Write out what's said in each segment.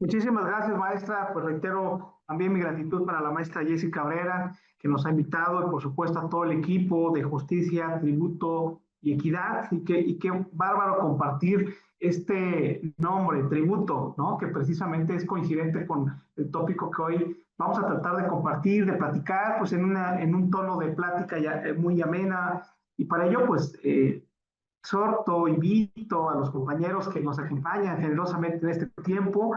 Muchísimas gracias, maestra. Pues reitero también mi gratitud para la maestra Jessica Cabrera, que nos ha invitado, y por supuesto a todo el equipo de Justicia, Tributo y Equidad. Y qué bárbaro compartir este nombre, tributo, ¿no? Que precisamente es coincidente con el tópico que hoy vamos a tratar de compartir, de platicar, pues en un tono de plática ya, muy amena. Y para ello, pues, exhorto, invito a los compañeros que nos acompañan generosamente en este tiempo,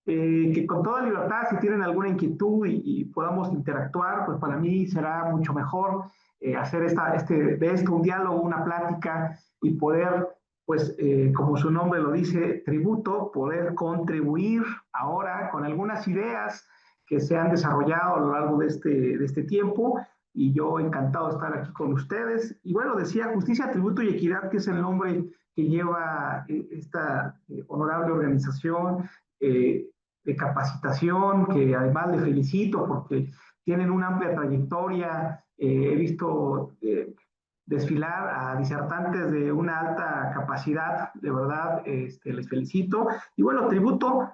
que con toda libertad, si tienen alguna inquietud y podamos interactuar, pues para mí será mucho mejor hacer de esto un diálogo, una plática y poder, pues, como su nombre lo dice, tributo, poder contribuir ahora con algunas ideas que se han desarrollado a lo largo de este tiempo, y yo encantado de estar aquí con ustedes. Y bueno, decía Justicia, Tributo y Equidad, que es el nombre que lleva esta honorable organización de capacitación, que además le felicito porque tienen una amplia trayectoria. He visto desfilar a disertantes de una alta capacidad, de verdad, les felicito. Y bueno, tributo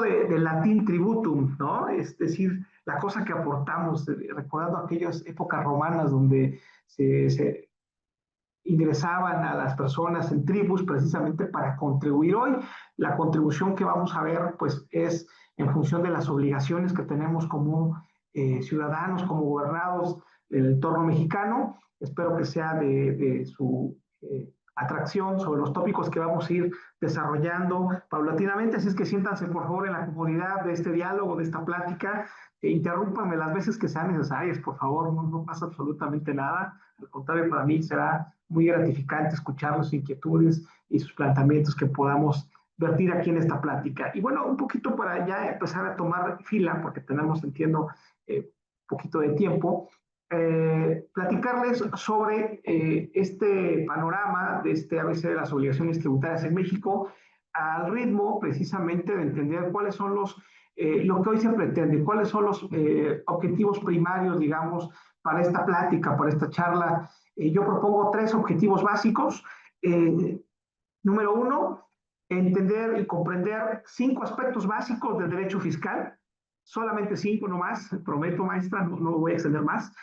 de latín tributum, ¿no? Es decir, la cosa que aportamos, recordando aquellas épocas romanas donde se ingresaban a las personas en tribus precisamente para contribuir. Hoy la contribución que vamos a ver pues es en función de las obligaciones que tenemos como ciudadanos, como gobernados del entorno mexicano. Espero que sea de su atracción sobre los tópicos que vamos a ir desarrollando paulatinamente, así es que siéntanse por favor en la comodidad de este diálogo, de esta plática. Interrúmpanme las veces que sean necesarias, por favor, no pasa absolutamente nada. Al contrario, para mí será muy gratificante escuchar sus inquietudes y sus planteamientos que podamos vertir aquí en esta plática. Y bueno, un poquito para ya empezar a tomar fila, porque tenemos, entiendo, poquito de tiempo, platicarles sobre este panorama de este ABC de las obligaciones tributarias en México, al ritmo precisamente de entender cuáles son lo que hoy se pretende, cuáles son los objetivos primarios, digamos, para esta plática, para esta charla. Yo propongo tres objetivos básicos. Eh, Número uno, entender y comprender 5 aspectos básicos del derecho fiscal, solamente 5 nomás, prometo maestra, no voy a extender más.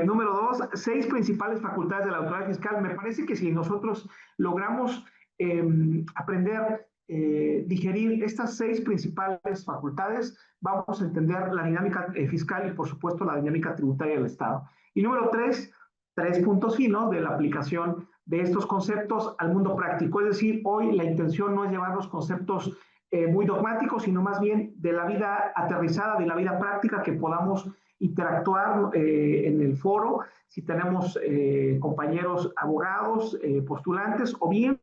Número dos, 6 principales facultades de la autoridad fiscal. Me parece que si nosotros logramos aprender, digerir estas 6 principales facultades, vamos a entender la dinámica fiscal y por supuesto la dinámica tributaria del Estado. Y número tres puntos finos de la aplicación de estos conceptos al mundo práctico. Es decir, hoy la intención no es llevar los conceptos muy dogmáticos, sino más bien de la vida aterrizada, de la vida práctica, que podamos interactuar en el foro, si tenemos compañeros abogados, postulantes, o bien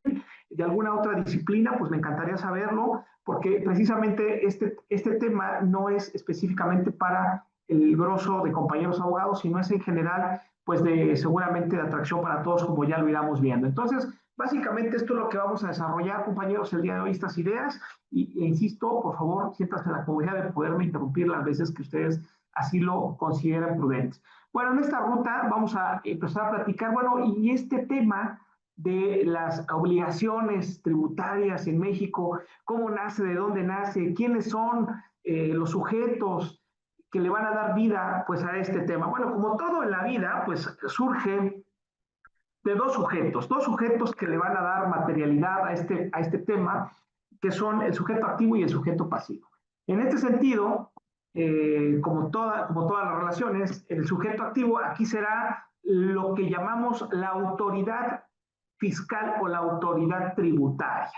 de alguna otra disciplina, pues me encantaría saberlo, porque precisamente este tema no es específicamente para el grosso de compañeros abogados, sino es en general, pues seguramente de atracción para todos, como ya lo iremos viendo. Entonces, básicamente esto es lo que vamos a desarrollar, compañeros, el día de hoy, estas ideas, e insisto, por favor, siéntanse en la comodidad de poderme interrumpir las veces que ustedes así lo consideren prudentes. Bueno, en esta ruta vamos a empezar a platicar, bueno, y este tema de las obligaciones tributarias en México, cómo nace, de dónde nace, quiénes son los sujetos que le van a dar vida pues a este tema. Bueno, como todo en la vida, pues surge de dos sujetos que le van a dar materialidad a este tema, que son el sujeto activo y el sujeto pasivo. En este sentido, como todas las relaciones, el sujeto activo aquí será lo que llamamos la autoridad fiscal o la autoridad tributaria.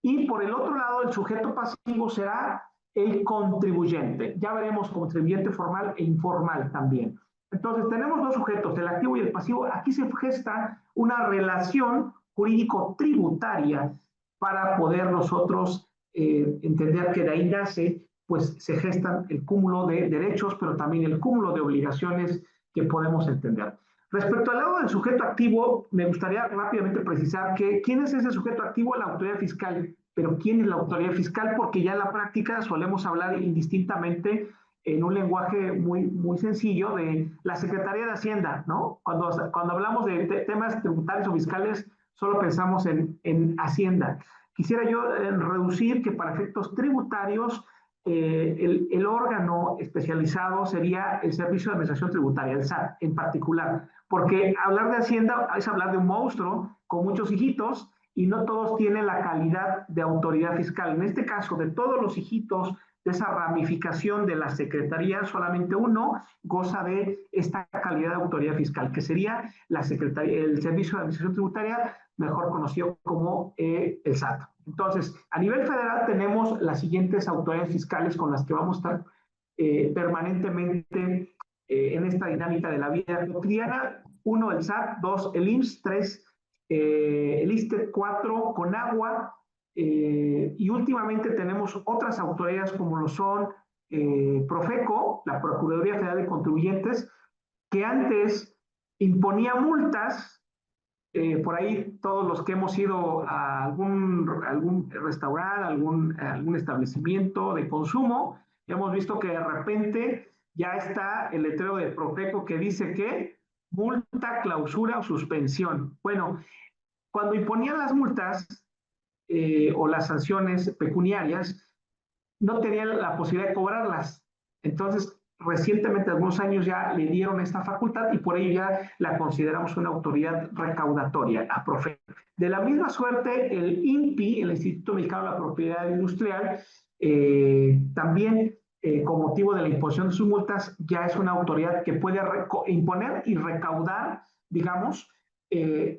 Y por el otro lado, el sujeto pasivo será el contribuyente. Ya veremos contribuyente formal e informal también. Entonces, tenemos dos sujetos, el activo y el pasivo. Aquí se gesta una relación jurídico-tributaria para poder nosotros entender que de ahí nace, pues se gestan el cúmulo de derechos, pero también el cúmulo de obligaciones que podemos entender. Respecto al lado del sujeto activo, me gustaría rápidamente precisar que ¿quién es ese sujeto activo? La autoridad fiscal. Pero ¿quién es la autoridad fiscal? Porque ya en la práctica solemos hablar indistintamente en un lenguaje muy sencillo de la Secretaría de Hacienda, ¿no? Cuando hablamos de temas tributarios o fiscales, solo pensamos en Hacienda. Quisiera yo reducir que para efectos tributarios el órgano especializado sería el Servicio de Administración Tributaria, el SAT en particular, porque hablar de Hacienda es hablar de un monstruo con muchos hijitos y no todos tienen la calidad de autoridad fiscal. En este caso, de todos los hijitos de esa ramificación de la Secretaría, solamente uno goza de esta calidad de autoridad fiscal, que sería la Secretaría, el Servicio de Administración Tributaria, mejor conocido como el SAT. Entonces, a nivel federal tenemos las siguientes autoridades fiscales con las que vamos a estar permanentemente en esta dinámica de la vida cotidiana. 1, el SAT; 2, el IMSS; 3, el ISSSTE; 4, CONAGUA, y últimamente tenemos otras autoridades como lo son Profeco, la Procuraduría Federal de Contribuyentes, que antes imponía multas. Por ahí todos los que hemos ido a algún restaurante, algún establecimiento de consumo, hemos visto que de repente ya está el letrero de Profeco que dice que multa, clausura o suspensión. Bueno, cuando imponían las multas o las sanciones pecuniarias, no tenían la posibilidad de cobrarlas. Entonces, recientemente, algunos años ya le dieron esta facultad y por ello ya la consideramos una autoridad recaudatoria, a Profeco. De la misma suerte, el INPI, el Instituto Mexicano de la Propiedad Industrial, también con motivo de la imposición de sus multas, ya es una autoridad que puede imponer y recaudar, digamos,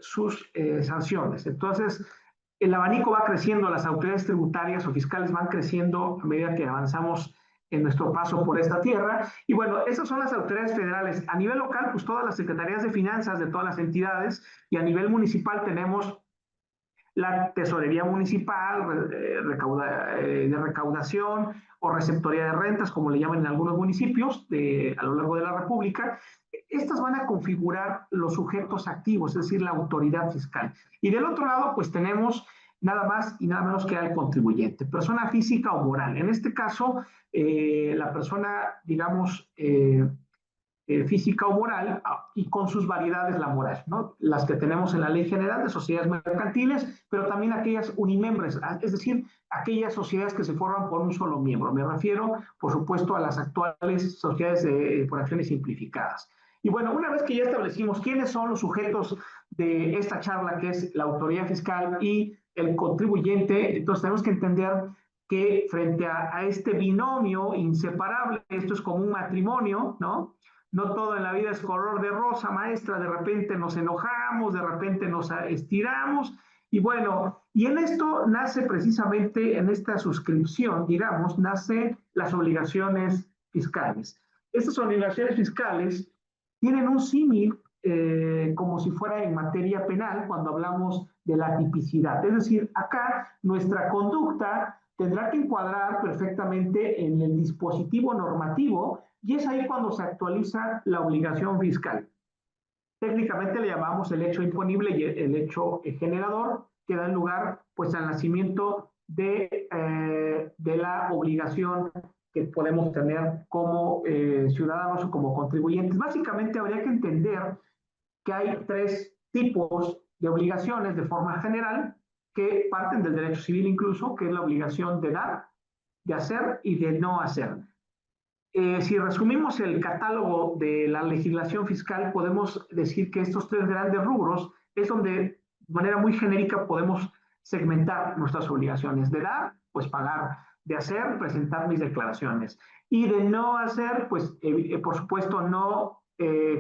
sus sanciones. Entonces, el abanico va creciendo, las autoridades tributarias o fiscales van creciendo a medida que avanzamos en nuestro paso por esta tierra. Y bueno, esas son las autoridades federales. A nivel local, pues todas las secretarías de finanzas de todas las entidades, y a nivel municipal tenemos la tesorería municipal, de recaudación o receptoría de rentas, como le llaman en algunos municipios a lo largo de la República. Estas van a configurar los sujetos activos, es decir, la autoridad fiscal. Y del otro lado, pues tenemos nada más y nada menos que al contribuyente, persona física o moral. En este caso, la persona, digamos, física o moral, y con sus variedades laborales, ¿no? Las que tenemos en la Ley General de Sociedades Mercantiles, pero también aquellas unimembres, es decir, aquellas sociedades que se forman por un solo miembro. Me refiero, por supuesto, a las actuales sociedades por acciones simplificadas. Y bueno, una vez que ya establecimos quiénes son los sujetos de esta charla, que es la autoridad fiscal y el contribuyente, entonces tenemos que entender que frente a este binomio inseparable, esto es como un matrimonio, ¿no? No todo en la vida es color de rosa, maestra. De repente nos enojamos, de repente nos estiramos. Y bueno, y en esto nace precisamente, en esta suscripción, digamos, nace las obligaciones fiscales. Estas obligaciones fiscales tienen un símil como si fuera en materia penal cuando hablamos de la tipicidad. Es decir, acá nuestra conducta tendrá que encuadrar perfectamente en el dispositivo normativo y es ahí cuando se actualiza la obligación fiscal. Técnicamente le llamamos el hecho imponible y el hecho generador, que da lugar pues al nacimiento de la obligación que podemos tener como ciudadanos o como contribuyentes. Básicamente habría que entender que hay 3 tipos de obligaciones de forma general que parten del derecho civil incluso, que es la obligación de dar, de hacer y de no hacer. Si resumimos el catálogo de la legislación fiscal, podemos decir que estos 3 grandes rubros es donde de manera muy genérica podemos segmentar nuestras obligaciones. De dar, pues pagar; de hacer, presentar mis declaraciones; y de no hacer, pues por supuesto no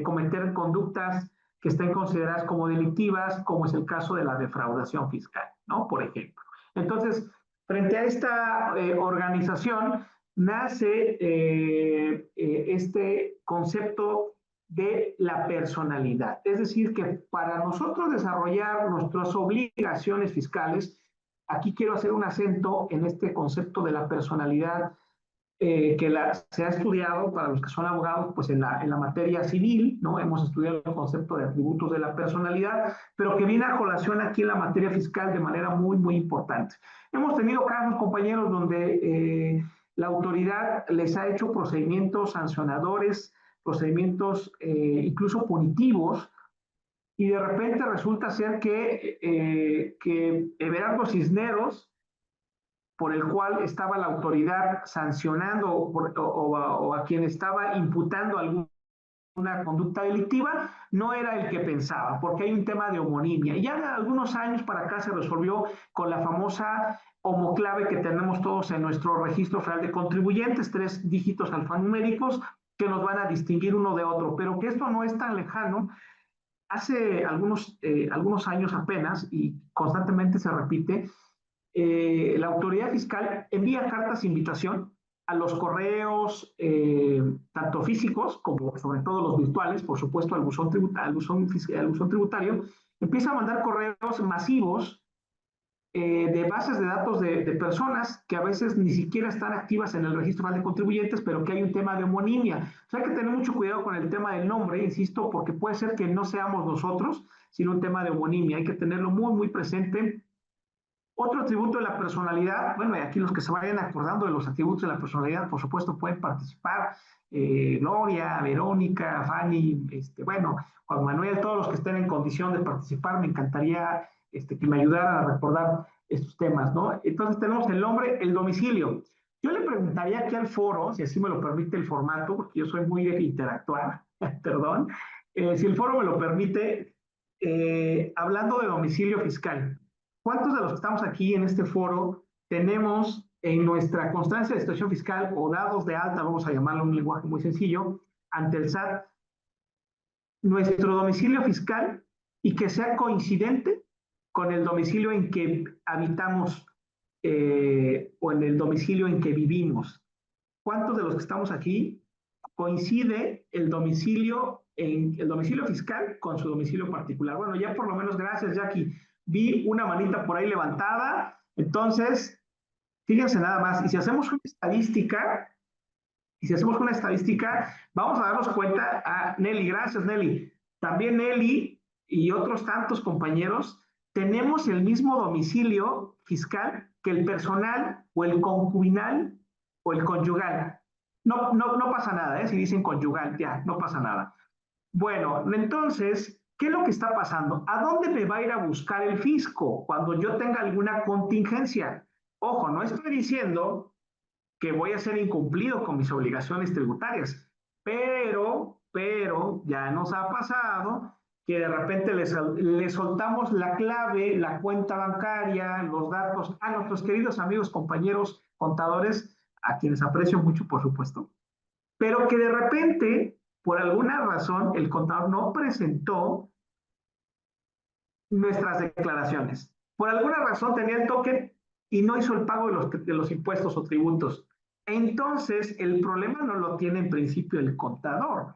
cometer conductas que estén consideradas como delictivas, como es el caso de la defraudación fiscal, ¿no? Por ejemplo. Entonces, frente a esta organización, nace este concepto de la personalidad. Es decir, que para nosotros desarrollar nuestras obligaciones fiscales, aquí quiero hacer un acento en este concepto de la personalidad se ha estudiado para los que son abogados, pues en la materia civil, ¿no? Hemos estudiado el concepto de atributos de la personalidad, pero que viene a colación aquí en la materia fiscal de manera muy, muy importante. Hemos tenido casos, compañeros, donde la autoridad les ha hecho procedimientos sancionadores, procedimientos incluso punitivos, y de repente resulta ser que Everardo Cisneros por el cual estaba la autoridad sancionando o a quien estaba imputando una conducta delictiva, no era el que pensaba, porque hay un tema de homonimia. Y ya de algunos años para acá se resolvió con la famosa homoclave que tenemos todos en nuestro registro federal de contribuyentes, 3 dígitos alfanuméricos que nos van a distinguir uno de otro, pero que esto no es tan lejano. Hace algunos años apenas, y constantemente se repite, la autoridad fiscal envía cartas de invitación a los correos, tanto físicos como sobre todo los virtuales, por supuesto al buzón tributario, empieza a mandar correos masivos de bases de datos de personas que a veces ni siquiera están activas en el registro federal de contribuyentes, pero que hay un tema de homonimia. O sea, hay que tener mucho cuidado con el tema del nombre, insisto, porque puede ser que no seamos nosotros, sino un tema de homonimia. Hay que tenerlo muy, muy presente. Otro atributo de la personalidad, bueno, y aquí los que se vayan acordando de los atributos de la personalidad, por supuesto, pueden participar. Gloria, Verónica, Fanny, bueno, Juan Manuel, todos los que estén en condición de participar, me encantaría que me ayudaran a recordar estos temas, ¿no? Entonces tenemos el nombre, el domicilio. Yo le preguntaría aquí al foro, si así me lo permite el formato, porque yo soy muy de interactuar, perdón, si el foro me lo permite, hablando de domicilio fiscal. ¿Cuántos de los que estamos aquí en este foro tenemos en nuestra constancia de situación fiscal o dados de alta, vamos a llamarlo en un lenguaje muy sencillo, ante el SAT, nuestro domicilio fiscal y que sea coincidente con el domicilio en que habitamos o en el domicilio en que vivimos? ¿Cuántos de los que estamos aquí coincide el domicilio fiscal con su domicilio particular? Bueno, ya por lo menos, gracias, Jackie. Vi una manita por ahí levantada. Entonces, fíjense nada más. Y si hacemos una estadística, vamos a darnos cuenta a Nelly. Gracias, Nelly. También Nelly y otros tantos compañeros tenemos el mismo domicilio fiscal que el personal o el concubinal o el conyugal. No pasa nada, ¿eh? Si dicen conyugal, ya, no pasa nada. Bueno, entonces, ¿qué es lo que está pasando? ¿A dónde me va a ir a buscar el fisco cuando yo tenga alguna contingencia? Ojo, no estoy diciendo que voy a ser incumplido con mis obligaciones tributarias, pero ya nos ha pasado que de repente le soltamos la clave, la cuenta bancaria, los datos a nuestros queridos amigos, compañeros, contadores, a quienes aprecio mucho, por supuesto, pero que de repente, por alguna razón, el contador no presentó nuestras declaraciones. Por alguna razón tenía el token y no hizo el pago de los impuestos o tributos. Entonces, el problema no lo tiene en principio el contador.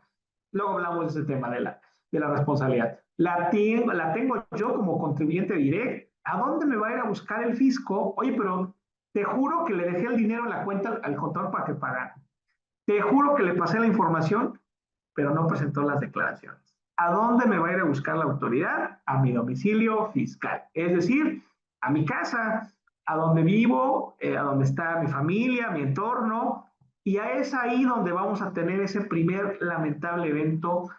Luego hablamos de ese tema de la responsabilidad. La tengo yo como contribuyente directo. ¿A dónde me va a ir a buscar el fisco? Oye, pero te juro que le dejé el dinero en la cuenta al contador para que pagara. Te juro que le pasé la información, pero no presentó las declaraciones. ¿A dónde me va a ir a buscar la autoridad? A mi domicilio fiscal, es decir, a mi casa, a donde vivo, a donde está mi familia, mi entorno, y es ahí donde vamos a tener ese primer lamentable evento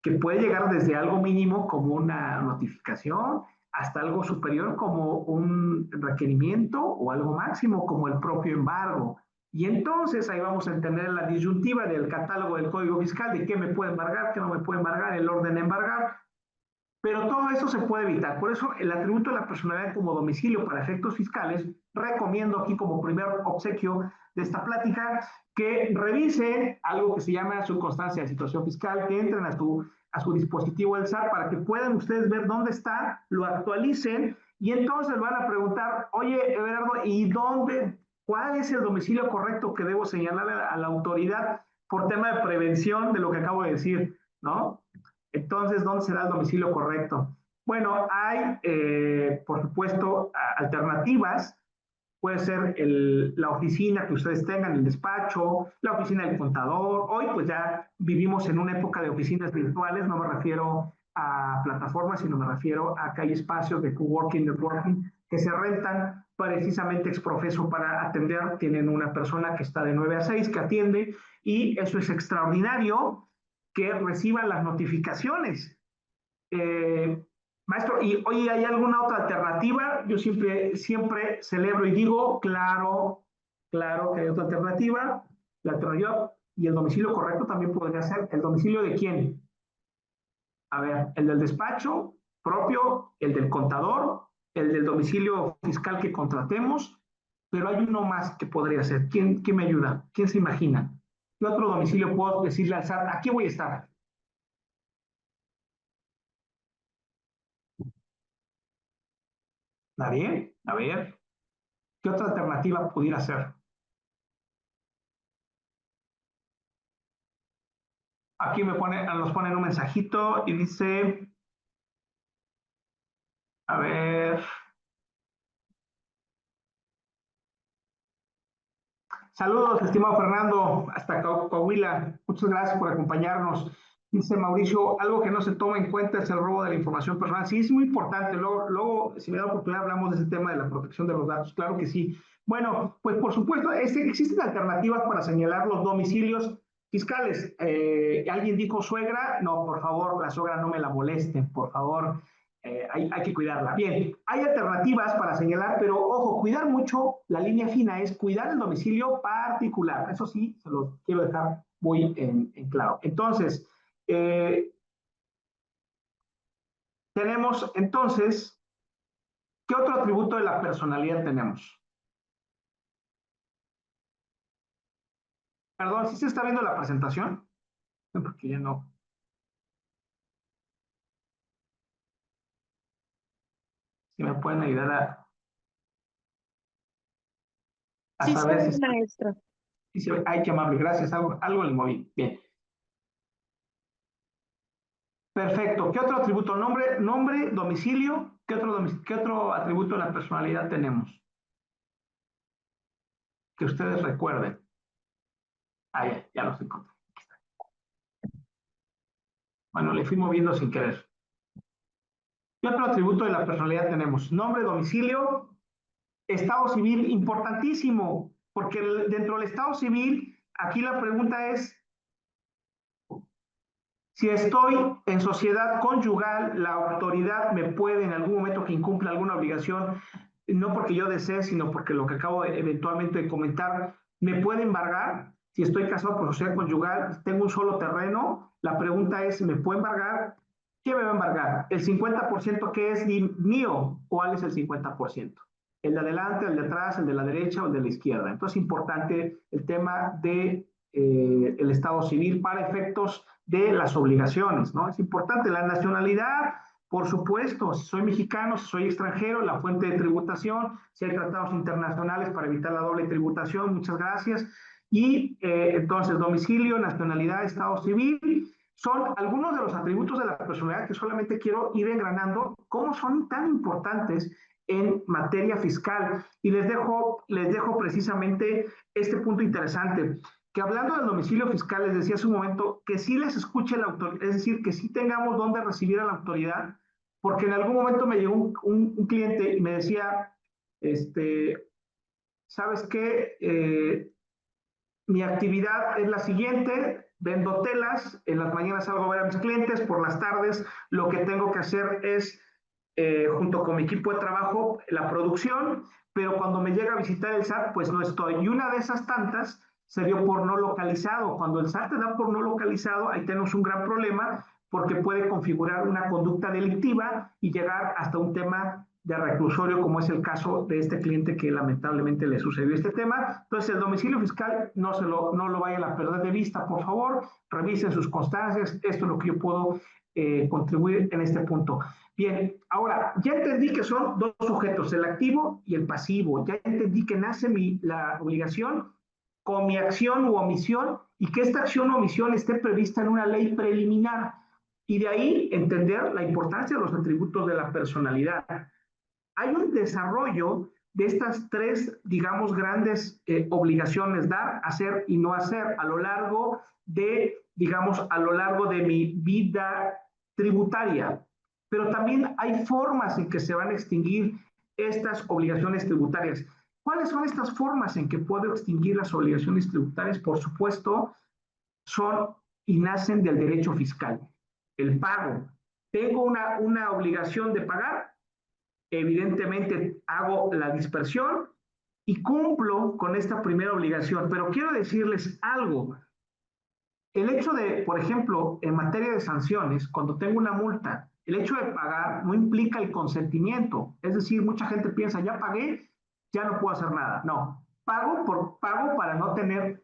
que puede llegar desde algo mínimo como una notificación hasta algo superior como un requerimiento o algo máximo como el propio embargo. Y entonces ahí vamos a entender la disyuntiva del catálogo del Código Fiscal de qué me puede embargar, qué no me puede embargar, el orden de embargar. Pero todo eso se puede evitar. Por eso el atributo de la personalidad como domicilio para efectos fiscales, recomiendo aquí como primer obsequio de esta plática que revisen algo que se llama su constancia de situación fiscal, que entren a su dispositivo el SAT para que puedan ustedes ver dónde está, lo actualicen y entonces van a preguntar, oye, Everardo, ¿y cuál es el domicilio correcto que debo señalar a la autoridad por tema de prevención de lo que acabo de decir, ¿no? Entonces, ¿dónde será el domicilio correcto? Bueno, hay, por supuesto, alternativas. Puede ser la oficina que ustedes tengan, el despacho, la oficina del contador. Hoy, pues ya vivimos en una época de oficinas virtuales. No me refiero a plataformas, sino me refiero a que hay espacios de coworking, networking, que se rentan precisamente exprofeso para atender. Tienen una persona que está de 9 a 6 que atiende y eso es extraordinario que reciban las notificaciones. Maestro, y oye, ¿hay alguna otra alternativa? Yo siempre celebro y digo, claro, claro que hay otra alternativa. La alternativa y el domicilio correcto también podría ser. ¿El domicilio de quién? A ver, el del despacho propio, el del contador, el del domicilio fiscal que contratemos, pero hay uno más que podría ser. ¿Quién me ayuda? ¿Quién se imagina? ¿Qué otro domicilio puedo decirle al SAT? Aquí voy a estar. ¿Está bien? A ver, ¿qué otra alternativa pudiera ser? Aquí nos ponen un mensajito y dice, a ver, saludos, estimado Fernando, hasta Coahuila. Muchas gracias por acompañarnos. Dice Mauricio, algo que no se toma en cuenta es el robo de la información personal. Sí, es muy importante. Luego, si me da oportunidad, hablamos de ese tema de la protección de los datos. Claro que sí. Bueno, pues por supuesto, existen alternativas para señalar los domicilios fiscales. ¿Alguien dijo suegra? No, por favor, la suegra no me la molesten, por favor. Hay que cuidarla. Bien, hay alternativas para señalar, pero ojo, cuidar mucho, la línea fina es cuidar el domicilio particular. Eso sí, se lo quiero dejar muy en claro. Entonces, eh, tenemos entonces, ¿qué otro atributo de la personalidad tenemos? Perdón, ¿sí se está viendo la presentación? Porque ya no. Si me pueden ayudar a Sí, saber soy maestro. si se ve. Ay, qué amable, gracias. Algo le moví. Bien. Perfecto. ¿Qué otro atributo? Nombre, domicilio. ¿Qué otro atributo de la personalidad tenemos? Que ustedes recuerden. Ah, ya los encontré. Bueno, le fui moviendo sin querer. ¿Qué otro atributo de la personalidad tenemos? Nombre, domicilio, estado civil, importantísimo, porque dentro del estado civil, aquí la pregunta es, si estoy en sociedad conyugal, la autoridad me puede en algún momento que incumpla alguna obligación, no porque yo desee, sino porque lo que acabo eventualmente de comentar, me puede embargar. Si estoy casado por sociedad conyugal, tengo un solo terreno, la pregunta es, ¿me puede embargar? ¿Qué me va a embargar? ¿El 50% que es mío? ¿Cuál es el 50%? ¿El de adelante, el de atrás, el de la derecha o el de la izquierda? Entonces es importante el tema de el Estado civil para efectos de las obligaciones, ¿no? Es importante la nacionalidad, por supuesto, si soy mexicano, si soy extranjero, la fuente de tributación, si hay tratados internacionales para evitar la doble tributación, muchas gracias. Y entonces, domicilio, nacionalidad, estado civil, son algunos de los atributos de la personalidad que solamente quiero ir engranando, cómo son tan importantes en materia fiscal. Y les dejo precisamente este punto interesante que hablando del domicilio fiscal, les decía hace un momento, que sí les escuche la autoridad, es decir, que sí tengamos dónde recibir a la autoridad, porque en algún momento me llegó un cliente y me decía, ¿sabes qué? Mi actividad es la siguiente, vendo telas, en las mañanas salgo a ver a mis clientes, por las tardes lo que tengo que hacer es, junto con mi equipo de trabajo, la producción, pero cuando me llega a visitar el SAT, pues no estoy. Y una de esas tantas se dio por no localizado. Cuando el SAT te da por no localizado, ahí tenemos un gran problema porque puede configurar una conducta delictiva y llegar hasta un tema de reclusorio, como es el caso de este cliente que lamentablemente le sucedió este tema. Entonces, el domicilio fiscal no lo vayan a perder de vista, por favor, revisen sus constancias, esto es lo que yo puedo contribuir en este punto. Bien, ahora, ya entendí que son dos sujetos, el activo y el pasivo, ya entendí que nace la obligación con mi acción u omisión y que esta acción o omisión esté prevista en una ley preliminar. Y de ahí entender la importancia de los atributos de la personalidad. Hay un desarrollo de estas tres, digamos, grandes obligaciones, dar, hacer y no hacer a lo largo a lo largo de mi vida tributaria. Pero también hay formas en que se van a extinguir estas obligaciones tributarias. ¿Cuáles son estas formas en que puedo extinguir las obligaciones tributarias? Por supuesto, son y nacen del derecho fiscal. El pago, tengo una obligación de pagar, evidentemente hago la dispersión y cumplo con esta primera obligación. Pero quiero decirles algo. El hecho de, por ejemplo, en materia de sanciones, cuando tengo una multa, el hecho de pagar no implica el consentimiento. Es decir, mucha gente piensa, ya pagué, ya no puedo hacer nada. No, pago para no tener,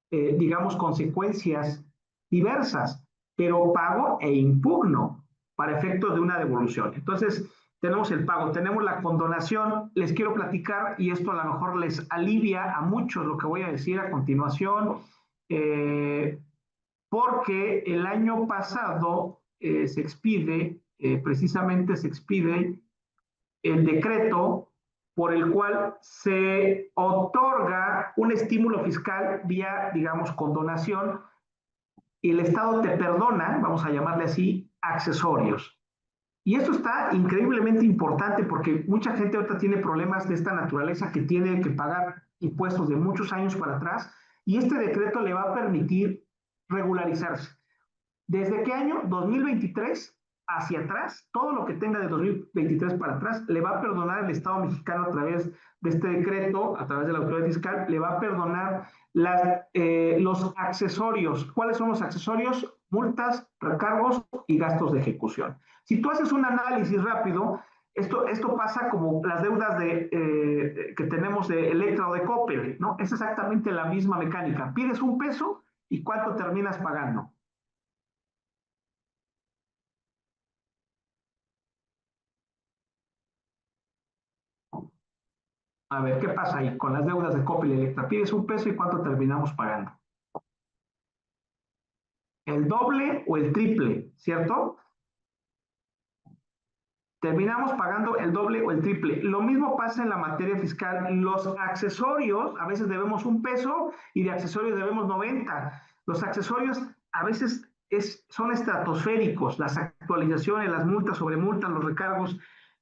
digamos, consecuencias diversas, pero pago e impugno para efectos de una devolución. Entonces, tenemos el pago, tenemos la condonación. Les quiero platicar, y esto a lo mejor les alivia a muchos lo que voy a decir a continuación, eh, porque el año pasado precisamente se expide el decreto por el cual se otorga un estímulo fiscal vía, digamos, condonación, y el Estado te perdona, vamos a llamarle así, accesorios. Y esto está increíblemente importante porque mucha gente ahorita tiene problemas de esta naturaleza que tiene que pagar impuestos de muchos años para atrás, y este decreto le va a permitir regularizarse. ¿Desde qué año? 2023 hacia atrás, todo lo que tenga de 2023 para atrás, le va a perdonar el Estado mexicano a través de este decreto, a través de la autoridad fiscal, le va a perdonar los accesorios. ¿Cuáles son los accesorios? Multas, recargos y gastos de ejecución. Si tú haces un análisis rápido, esto pasa como las deudas que tenemos de Electra o de Coppel, ¿no? Es exactamente la misma mecánica. Pides un peso y ¿cuánto terminas pagando? A ver, ¿qué pasa ahí con las deudas de Coppel y Electra? Pides un peso y ¿cuánto terminamos pagando? El doble o el triple, ¿cierto? Terminamos pagando el doble o el triple. Lo mismo pasa en la materia fiscal. Los accesorios, a veces debemos un peso y de accesorios debemos 90. Los accesorios a veces son estratosféricos, las actualizaciones, las multas sobre multas, los recargos.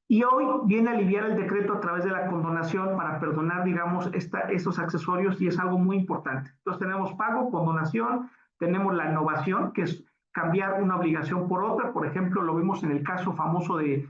Y hoy viene a aliviar el decreto a través de la condonación para perdonar, digamos, esos accesorios, y es algo muy importante. Entonces tenemos pago, condonación, tenemos la innovación, que es cambiar una obligación por otra. Por ejemplo, lo vimos en el caso famoso de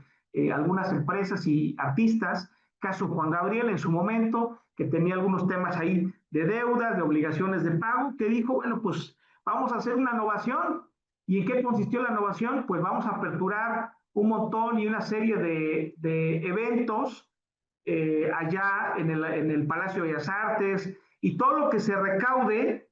algunas empresas y artistas, caso Juan Gabriel en su momento, que tenía algunos temas ahí de deudas, de obligaciones de pago, que dijo, bueno, pues vamos a hacer una innovación. ¿Y en qué consistió la innovación? Pues vamos a aperturar un montón y una serie de eventos allá en el Palacio de Bellas Artes, y todo lo que se recaude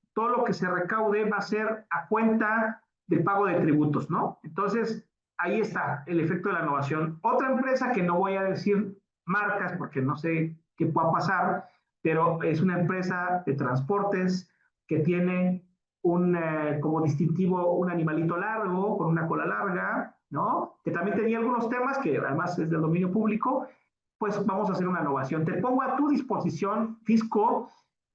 va a ser a cuenta del pago de tributos, ¿no? Entonces, ahí está el efecto de la innovación. Otra empresa que no voy a decir marcas porque no sé qué pueda pasar, pero es una empresa de transportes que tiene como distintivo un animalito largo, con una cola larga, ¿no? Que también tenía algunos temas que además es del dominio público. Pues vamos a hacer una innovación. Te pongo a tu disposición, Fisco,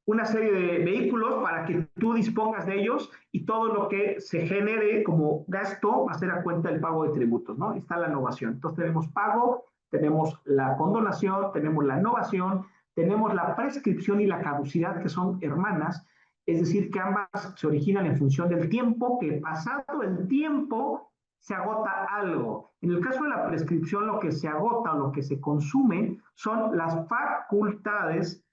una serie de vehículos para que tú dispongas de ellos, y todo lo que se genere como gasto va a ser a cuenta del pago de tributos, ¿no? Está la innovación. Entonces tenemos pago, tenemos la condonación, tenemos la innovación, tenemos la prescripción y la caducidad, que son hermanas, es decir, que ambas se originan en función del tiempo, que pasado el tiempo se agota algo. En el caso de la prescripción, lo que se agota o lo que se consume son las facultades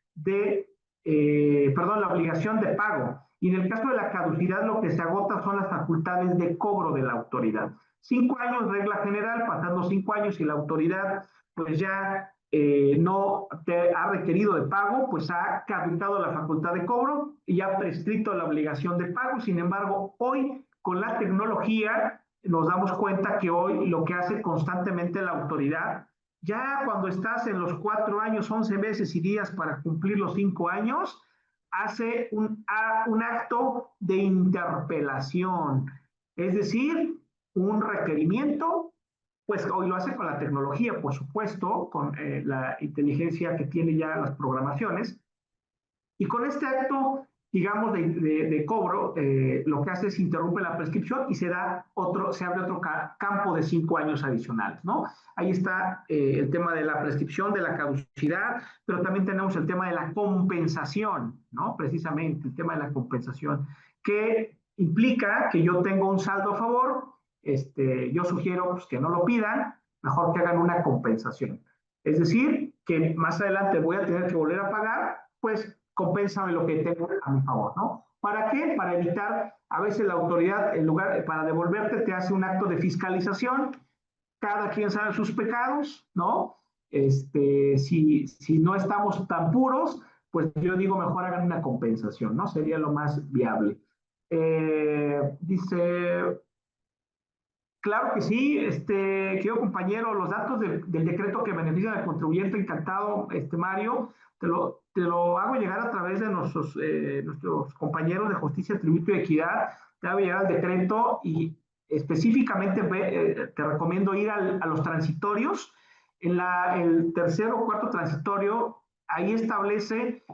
la obligación de pago. Y en el caso de la caducidad, lo que se agota son las facultades de cobro de la autoridad. 5 años, regla general, pasando 5 años y la autoridad pues ya no te ha requerido de pago, pues ha caducado la facultad de cobro y ha prescrito la obligación de pago. Sin embargo, hoy con la tecnología nos damos cuenta que hoy lo que hace constantemente la autoridad, ya cuando estás en los 4 años, 11 meses y días para cumplir los 5 años, hace un acto de interpelación, es decir, un requerimiento. Pues hoy lo hace con la tecnología, por supuesto, con la inteligencia que tiene ya las programaciones, y con este acto, digamos, de cobro, lo que hace es interrumpe la prescripción y se abre otro campo de 5 años adicionales, ¿no? Ahí está el tema de la prescripción, de la caducidad, pero también tenemos el tema de la compensación, ¿no? Precisamente el tema de la compensación, que implica que yo tengo un saldo a favor, yo sugiero pues, que no lo pidan, mejor que hagan una compensación. Es decir, que más adelante voy a tener que volver a pagar, pues compénsame lo que tengo a mi favor, ¿no? ¿Para qué? Para evitar, a veces la autoridad, en lugar, para devolverte, te hace un acto de fiscalización, cada quien sabe sus pecados, ¿no? Si no estamos tan puros, pues yo digo mejor hagan una compensación, ¿no? Sería lo más viable. Dice, claro que sí, querido compañero, los datos del decreto que beneficia al contribuyente, encantado, Mario, te lo hago llegar a través de nuestros compañeros de Justicia, Tributo y Equidad, te hago llegar el decreto y específicamente te recomiendo ir a los transitorios. El tercer o cuarto transitorio, ahí establece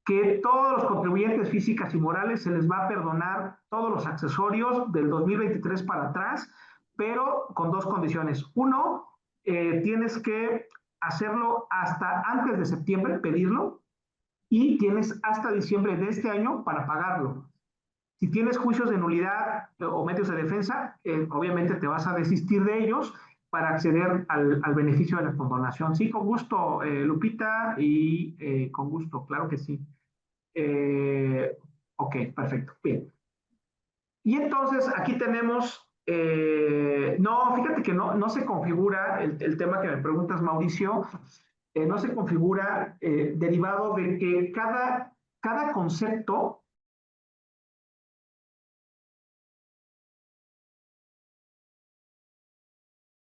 que todos los contribuyentes físicas y morales se les va a perdonar todos los accesorios del 2023 para atrás, pero con dos condiciones. Uno, tienes que hacerlo hasta antes de septiembre, pedirlo, y tienes hasta diciembre de este año para pagarlo. Si tienes juicios de nulidad o medios de defensa, obviamente te vas a desistir de ellos para acceder al beneficio de la condonación. Sí, con gusto, Lupita, y con gusto, claro que sí. Eh, ok, perfecto. Bien. Y entonces aquí tenemos, no, fíjate que no se configura el tema que me preguntas, Mauricio, no se configura derivado de que cada concepto